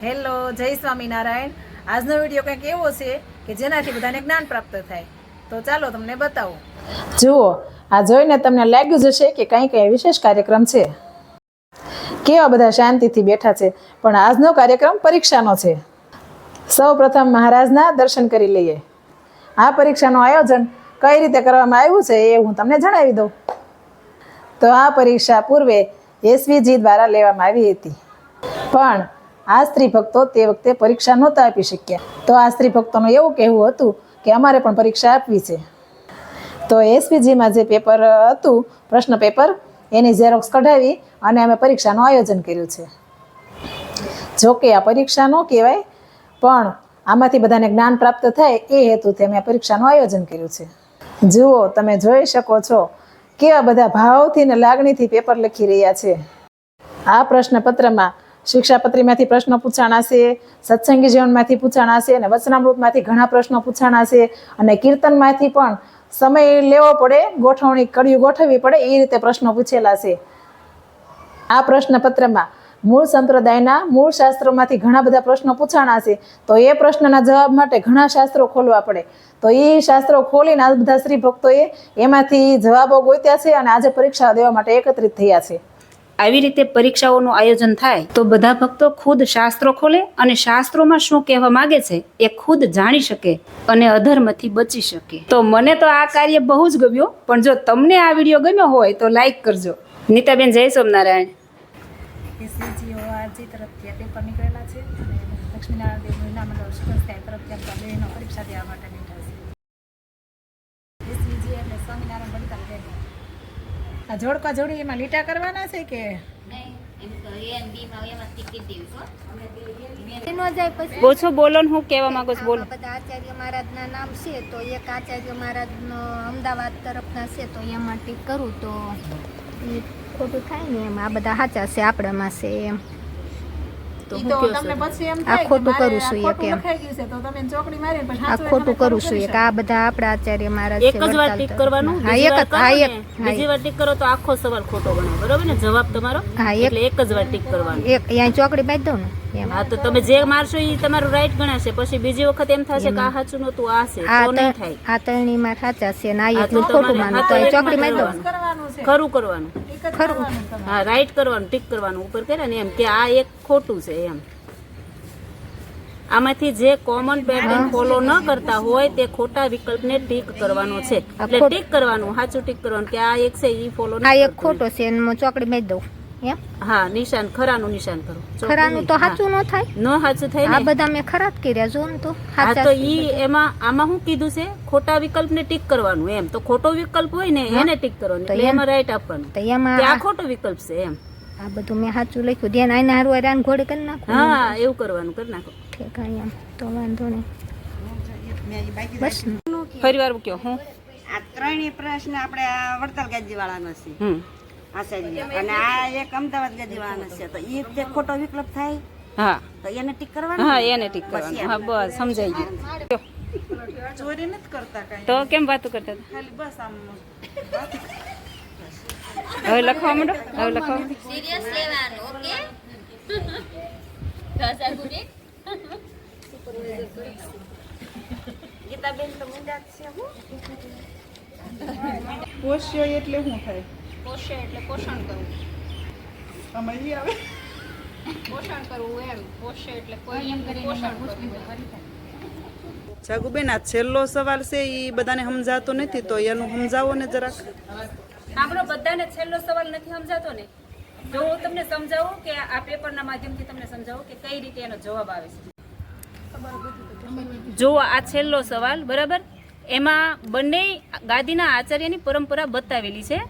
Hello, જય સ્વામિનારાયણ। આજનો video કંઈક એવો છે કે જેનાથી બધાને જ્ઞાન પ્રાપ્ત થાય। તો ચાલો તમને બતાવો। જુઓ, આ જોઈને તમને લાગ્યું જ હશે કે કંઈક વિશેષ કાર્યક્રમ છે। કેવા બધા શાંતિથી બેઠા છે, પણ આજનો કાર્યક્રમ પરીક્ષાનો છે। સૌ પ્રથમ મહારાજના દર્શન કરી લઈએ। આ પરીક્ષાનું આયોજન કઈ રીતે કરવામાં આવ્યું છે એ હું તમને જણાવી દઉં। તો આ પરીક્ષા પૂર્વે એસવીજી દ્વારા લેવામાં આવી હતી, પણ આ સ્ત્રી ભક્તો તે વખતે પરીક્ષા નહોતા આપી શક્યા। તો આ સ્ત્રી ભક્તોનું એવું કહેવું હતું કે અમારે પણ પરીક્ષા આપવી છે। તો એસવીજીમાં જે પેપર હતું, પ્રશ્ન પેપર, એની ઝેરોક્સ કઢાવી અને અમે પરીક્ષાનું આયોજન કર્યું છે। જોકે આ પરીક્ષા ન કહેવાય, પણ આમાંથી બધાને જ્ઞાન પ્રાપ્ત થાય એ હેતુથી અમે આ પરીક્ષાનું આયોજન કર્યું છે। જુઓ, તમે જોઈ શકો છો કેવા બધા ભાવથી ને લાગણીથી પેપર લખી રહ્યા છે। આ પ્રશ્નપત્રમાં શિક્ષાપત્રીમાંથી પ્રશ્નો પૂછાણા છે, સત્સંગી જીવનમાંથી પૂછાણા છે, અને વચનામૃતમાંથી ઘણા પ્રશ્નો પૂછાણા છે, અને કીર્તનમાંથી પણ સમય લેવો પડે, ગોઠવણી કડિયું ગોઠવવી પડે એ રીતે પ્રશ્નો પૂછેલા છે। આ પ્રશ્નપત્રમાં મૂળ સંપ્રદાયના મૂળ શાસ્ત્રોમાંથી ઘણા બધા પ્રશ્નો પૂછાણા છે, તો એ પ્રશ્નના જવાબ માટે ઘણા શાસ્ત્રો ખોલવા પડે। તો એ શાસ્ત્રો ખોલીને આ બધા શ્રી ભક્તોએ એમાંથી જવાબો ગોત્યા છે અને આજે પરીક્ષા દેવા માટે એકત્રિત થયા છે। આવી રીતે પરીક્ષાઓનું આયોજન થાય તો બધા ભક્તો ખુદ શાસ્ત્રો ખોલે અને શાસ્ત્રોમાં શું કહેવા માંગે છે એ ખુદ જાણી શકે અને અધર્મથી બચી શકે। તો મને તો આ કાર્ય બહુ જ ગમ્યું, પણ જો તમને આ વિડીયો ગમ્યો હોય તો લાઈક કરજો। નીતાબેન, જય સ્વામિનારાયણ। એસવીજી તરફથી પેપર નીકળેલા છે અને લક્ષ્મીનારાયણ દેવ મહિલા મંડળ સંસ્થા તરફથી બહેનો પરીક્ષા દેવા માટે બેઠા છે। એસવીજી એટલે સ્વામિનારાયણ વડતાલ બેન। આ જોડકા જોડી એમાં લીટા કરવાના છે કે ઓછો બોલો ને હું કહેવા માંગુ છું, બોલો। બધા આચાર્ય મહારાજના નામ છે, તો એક આચાર્ય મહારાજનો અમદાવાદ તરફના છે, તો એમાં ટીક કરું તો એ ખોટું થાય ને એમ। આ બધા સાચા છે, આપણામાં છે એમ, તો તમને પછી એમ આ થાય ખોટું કે કરું છું ખોટું એક એમ, લખાઈ ગયું છે તો તમે ચોકડી મારીને પછી આ સાચું ખોટું એના કરું છું કરી એક। શકો। આ બધા આપણા આચાર્ય મહારાજ એક જ વાર ટીક કરવાનું, હા બીજી એક વાર જ, હા કરો એક, ને, બીજી વાર ટીક કરો તો આખો સવાલ ખોટો ગણાય, બરોબર ને? જવાબ તમારો, હા એટલે એક જ વાર ટીક કરવાનું। એક અહીંયા ચોકડી બાંધી દઉં ને એમ। હા, તો તમે જે મારશો એ તમારું રાઈટ ગણાશે, પછી બીજી વખત એમ થશે કે આ સાચું નહોતું, આ છે, તો નહીં થાય। આ ત્રણની માં સાચા છે ને આ હા, એકલું તો ખોટું તમારે માનું તો હા, અહીં તો ચોકડી બાંધી દઉં। કરવાનું છે, ખરું કરવાનું, એક જ કરવાનું તમારે। હા, રાઈટ કરવાનું, ટીક કરવાનું ઉપર કરે ને એમ કે આ એક ખોટું છે એમ। આમાંથી જે કોમન પેટર્ન ફોલો ન કરતા હોય તે ખોટા વિકલ્પને ટીક કરવાનો છે, એટલે ટીક કરવાનું, સાચું ટીક કરવાનું કે આ એક છે એ ફોલો આ એક ખોટો છે અને હું ચોકડી બાંધી દઉં એમ। હા, નિશાન ખરાનું નિશાન કરો, ખરાનું તો સાચું ન થાય, ન સાચું થાય આ ને। બધા મેં ખરા જ કર્યા જો ને તો હા, સાચા તો છે ઈ એમાં આમાં શું કીધું છે, ખોટા વિકલ્પને ટીક કરવાનું એમ। તો ખોટો વિકલ્પ હોય ને એને ટીક કરવાનું, એટલે એમાં રાઈટ આપવાનું તો કે એમાં આ ખોટો વિકલ્પ છે એમ। આ બધું મેં સાચું લખ્યું, ધ્યાન આઈને હારું રાન ઘોડે કરી નાખું। હા, એવું કરવાનું, કરી નાખો। ઠીક, એમ તો વાંધો નહીં, બસ ને। ફરી વાર કયો હું આ ત્રણેય પ્રશ્ન આપણે આ વડતાલ ગાદી વાળાનો છે, આચાર્ય, અને આ એક અમદાવાદ ગાદી વાળાનો છે, તો એ તે ખોટો વિકલ્પ થાય હા તો એને ટીક કરવાનું। હા, એને ટીક કરવાનું, હા, બસ સમજાઈ ગયું। ચોરી નથી કરતા કાંઈ, તો કેમ વાતો કરતા હતા? ખાલી બસ આમ હવે લખવા માંડો, હવે લખવા। ગીતાબેન તો મુંડા છે હું પોષ્ય એટલે શું થાય? પોષણ એટલે પોષણ કરવું, આમાં ઈ આવે પોષણ કરવું એમ, પોષણ એટલે કોઈ એમ કરીને પોષણ કરવું। જાગુબેન, આ છેલ્લો સવાલ છે એ બધાને સમજાતો નથી, તો એનું સમજાવો ને જરાક। આપણો બધાને છેલ્લો સવાલ નથી સમજાતો ને, જો હું તમને સમજાવું કે આ પેપરના માધ્યમથી તમને સમજાવું કે કઈ રીતે એનો જવાબ આવે છે। જો આ છેલ્લો સવાલ, બરાબર, એમાં બંને ગાદીના આચાર્યની પરંપરા બતાવેલી છે।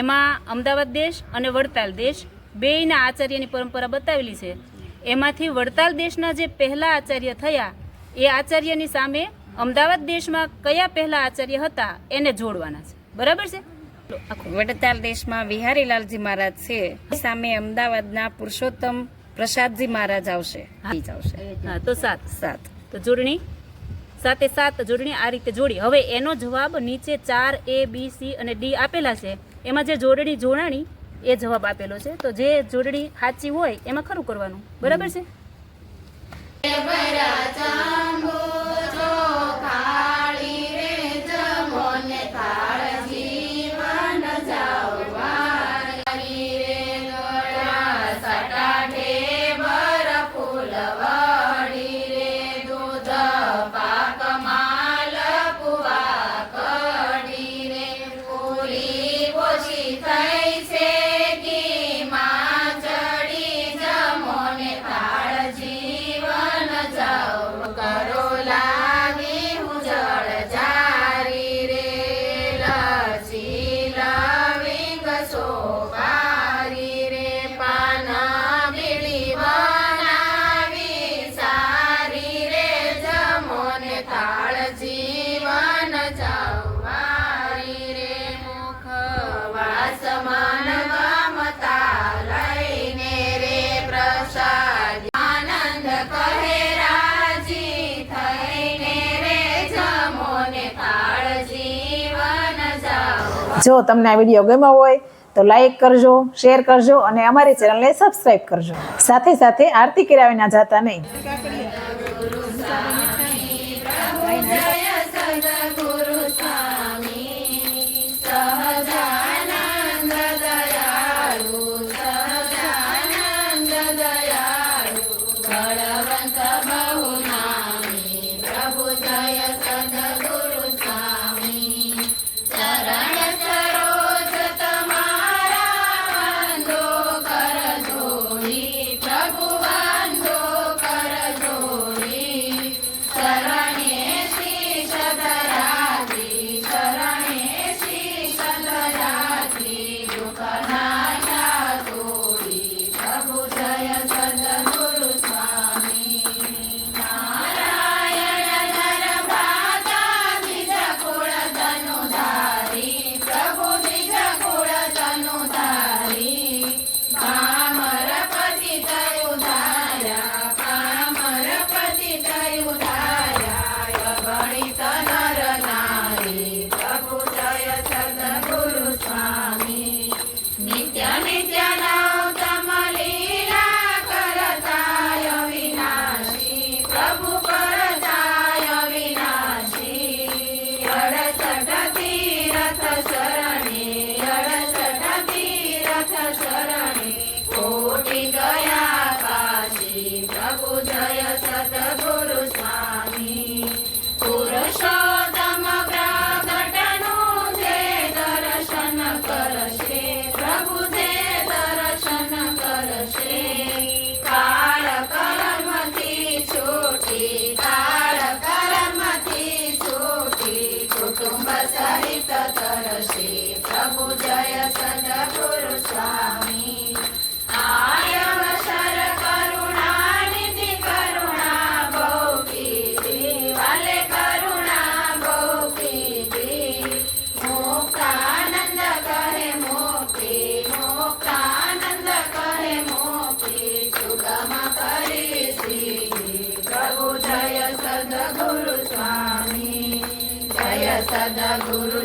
એમાં અમદાવાદ દેશ અને વડતાલ દેશ બેયના આચાર્યની પરંપરા બતાવેલી છે। એમાંથી વડતાલ દેશના જે પહેલા આચાર્ય થયા એ આચાર્યની સામે અમદાવાદ દેશમાં કયા પહેલા આચાર્ય હતા એને જોડવાના છે, બરાબર છે? વડતાલ દેશમાં વિહારીલાલજી મહારાજ છે, સામે અમદાવાદના પુરુષોત્તમ પ્રસાદજી મહારાજ આવશે। હા, તો 7 તો જોડણી 7 જોડણી આ રીતે જોડી। હવે એનો જવાબ નીચે 4 A B C અને D આપેલા છે, એમાં જે જોડણી જોડાણી એ જવાબ આપેલો છે, તો જે જોડણી સાચી હોય એમાં ખરું કરવાનું, બરાબર છે? જો તમને આ વિડીયો ગમ્યો હોય તો લાઈક કરજો, શેર કરજો અને અમારી ચેનલને સબસ્ક્રાઈબ કરજો. સાથે સાથે આરતી કર્યા વિના જાતા નહીં. સદગુરુ